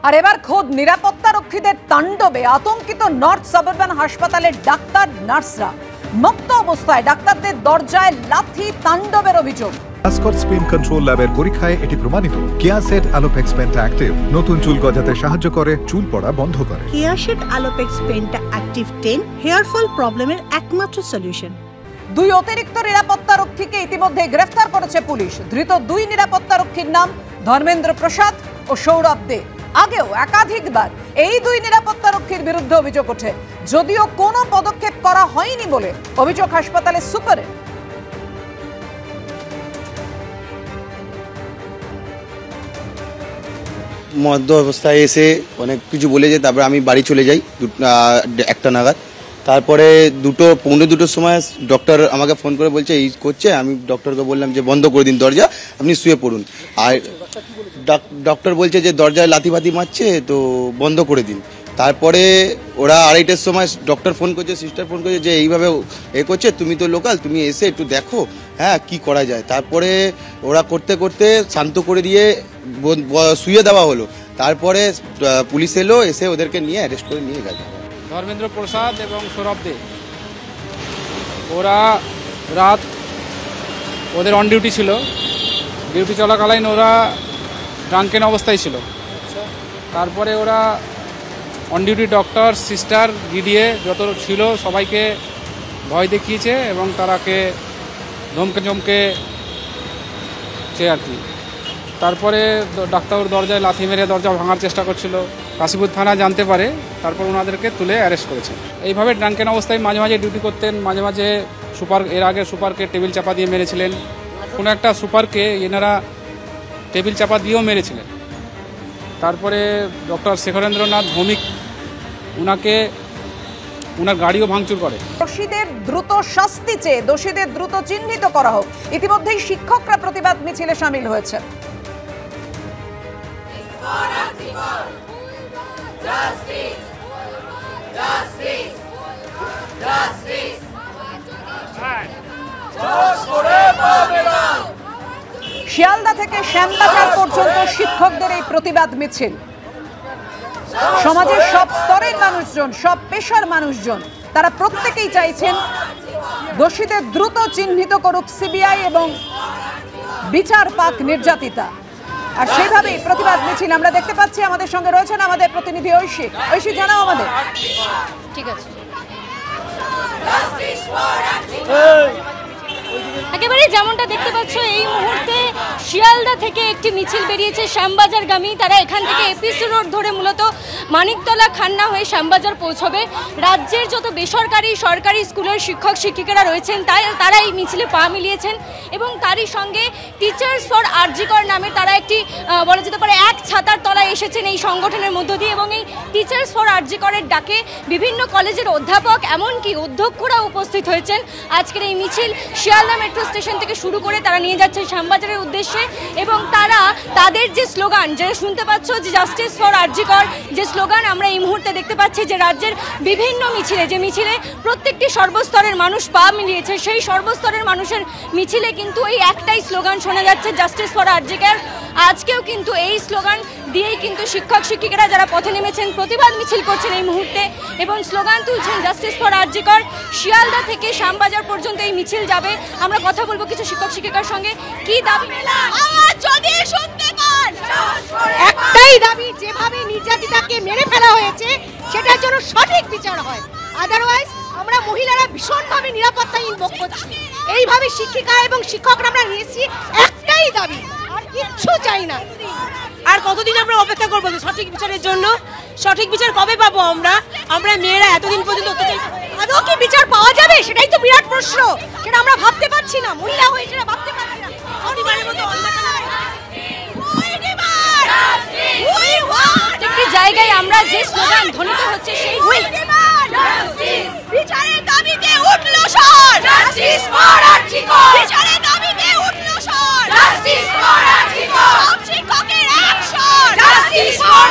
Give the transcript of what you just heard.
আর এবার খোদ নিরাপত্তারক্ষীদের তাণ্ডবে আতঙ্কিত নর্থ সাবারবান হাসপাতালের ডাক্তার নার্সরা। মুক্ত অবস্থায় ডাক্তারদের দরজায় লাথি তাণ্ডবের অভিযোগ। আসকট স্পিন কন্ট্রোল ল্যাবের পরীক্ষায় এটি প্রমাণিত। কেয়াসেট অ্যালোপেক্স পেন্টা অ্যাক্টিভ নতুন চুল গজাতে সাহায্য করে, চুল পড়া বন্ধ করে। কেয়াসেট অ্যালোপেক্স পেন্টা অ্যাক্টিভ 10 হেয়ার ফল প্রবলেমের একমাত্র সলিউশন। দুই অতিরিক্ত নিরাপত্তারক্ষীকে ইতিমধ্যে গ্রেফতার করেছে পুলিশ। ধৃত দুই নিরাপত্তারক্ষীর নাম ধর্মেন্দ্র প্রসাদ ও সৌরভ দে। আগেও একাধিকবার এই দুই নিরাপত্তারক্ষীর বিরুদ্ধে অভিযোগ ওঠে, যদিও কোনো পদক্ষেপ করা হয়নি বলে অভিযোগ হাসপাতালের সুপারের। মধ্য অবস্থায় এসে অনেক কিছু বলে যায়, তারপরে আমি বাড়ি চলে যাই 1টা নাগাদ। তারপরে 2:15-2টোর সময় ডক্টর আমাকে ফোন করে বলছে এই করছে। আমি ডক্টরকে বললাম যে বন্ধ করে দিন দরজা, আপনি শুয়ে পড়ুন। আর ডক্টর বলছে যে দরজায় লাথি ফাতি মারছে, তো বন্ধ করে দিন। তারপরে ওরা 2:30টার সময় ডক্টর ফোন করছে, সিস্টার ফোন করছে যে এইভাবে এ করছে, তুমি তো লোকাল, তুমি এসে একটু দেখো হ্যাঁ কি করা যায়। তারপরে ওরা করতে করতে শান্ত করে দিয়ে শুয়ে দেওয়া হলো। তারপরে পুলিশ এলো, এসে ওদেরকে নিয়ে অ্যারেস্ট করে নিয়ে গেছে। ধর্মেন্দ্র প্রসাদ এবং সৌরভ দে ওরা রাত ওদের অন ডিউটি ছিল, ডিউটি চলাকালীন ওরা ড্রাঙ্কেন অবস্থায় ছিল। তারপরে ওরা on duty doctor, sister, DDA যত ছিল সবাইকে ভয় দেখিয়েছে এবং তারাকে ধমকে আর কি। তারপরে ডাক্তার দরজায় লাথি মেরে দরজা ভাঙার চেষ্টা করছিল। কাশীপুর থানা জানতে পারে, তারপর ওনাদেরকে তুলে অ্যারেস্ট করেছে। এইভাবে ড্রাঙ্কেন অবস্থায় মাঝে মাঝে ডিউটি করতেন, মাঝে মাঝে এর আগে সুপারকে টেবিল চাপা দিয়ে মেরেছিলেন। কোনো একটা সুপারকে এনারা টেবিল চাপা দিয়েও মেরেছিলেন। তারপরে ডক্টর শেখরেন্দ্রনাথ ভৌমিক ওনার গাড়িও ভাঙচুর করে। দোষীদের দ্রুত শাস্তি চেয়ে দোষীদের দ্রুত চিহ্নিত করা হোক। ইতিমধ্যেই শিক্ষকরা প্রতিবাদ মিছিলে সামিল হয়েছে। শিয়ালদা থেকে শ্যামবাজার পর্যন্ত শিক্ষকদের এই প্রতিবাদ মিছিল। সমাজের সব স্তরের মানুষজন, সব পেশার মানুষজন, তারা প্রত্যেকেই চাইছেন দোষীদের দ্রুত চিহ্নিত করুক সিবিআই এবং বিচার পাক নির্যাতিতা। আর সেইভাবেই প্রতিবাদ মিছিল আমরা দেখতে পাচ্ছি। আমাদের সঙ্গে রয়েছেন আমাদের প্রতিনিধি ঐশী। ঐশী, জানাও আমাদের। ঠিক আছে, একেবারে যেমনটা দেখতে পাচ্ছ এই মুহূর্তে শিয়ালদা থেকে একটি মিছিল বেরিয়েছে শ্যামবাজারগামী। তারা এখান থেকে এপিসি রোড ধরে মূলত মানিকতলা খান্না হয়ে শ্যামবাজার পৌঁছবে। রাজ্যের যত বেসরকারি সরকারি স্কুলের শিক্ষক শিক্ষিকারা রয়েছেন তারা এই মিছিলে পা মিলিয়েছেন এবং তারই সঙ্গে টিচার্স ফর আরজিকর নামে তারা একটি বলা যেতে পারে এক ছাতার তলায় এসেছেন এই সংগঠনের মধ্য দিয়ে। এবং এই টিচার্স ফর আরজিকরের ডাকে বিভিন্ন কলেজের অধ্যাপক এমনকি অধ্যক্ষরা উপস্থিত হয়েছেন। আজকের এই মিছিল শিয়ালদা মেট্রো স্টেশন থেকে শুরু করে তারা নিয়ে যাচ্ছে শ্যামবাজারের উদ্দেশ্যে এবং তারা তাদের যে স্লোগান, যেটা শুনতে পাচ্ছ যে জাস্টিস ফর আরজিকর, যে স্লোগান আমরা এই মুহূর্তে দেখতে পাচ্ছি যে রাজ্যের বিভিন্ন মিছিলে, যে মিছিলে প্রত্যেকটি সর্বস্তরের মানুষ পা মিলিয়েছে, সেই সর্বস্তরের মানুষের মিছিলে কিন্তু এই একটাই স্লোগান শোনা যাচ্ছে, জাস্টিস ফর আরজিকর। আজকেও কিন্তু এই স্লোগান দিয়েই কিন্তু শিক্ষক শিক্ষিকারা যারা পথে নেমেছেন প্রতিবাদ মিছিল করছেন এই মুহূর্তে এবং স্লোগান তুলছেন জাস্টিস ফর আরজিকর। শিয়ালদা থেকে শ্যামবাজার পর্যন্ত এই মিছিল যাবে। আমরা কথা বলবো কিছু শিক্ষক শিক্ষিকার সঙ্গে। কি দাবি? আমার যদি শুনতে পান, একটাই দাবি, যেভাবে নির্যাতিতাকে মেরে ফেলা হয়েছে সেটার জন্য সঠিক বিচার হয়। আদারওয়াইজ আমরা মহিলারা ভীষণভাবে নিরাপত্তাহীন ভোগ করছি। এইভাবে শিক্ষিকা এবং শিক্ষকরা আমরা নিয়েছি, একটাই দাবি, আর কিচ্ছু চাই না। আর কতদিন আমরা অপেক্ষা করবো সঠিক বিচারের জন্য? সঠিক বিচার কবে পাবো আমরা? আমরা মেয়েরা এতদিন পর্যন্ত আদৌ কি বিচার পাওয়া যাবে সেটাই তো বিরাট প্রশ্ন। সেটা আমরা ভাবতে পারছি না, মহিলা হয়ে সেটা ভাবতে পারছি না। একটি জায়গায় আমরা যে স্লোগান ধ্বনিত হচ্ছে সেই বিচারের দাবিতে উঠলো স্বর, জাস্টিস ফর আরজিকর। বিচারের দাবিতে উঠলো স্বর, জাস্টিস ফর আরজিকর। সব শিক্ষকের এক স্বর, জাস্টিস ফর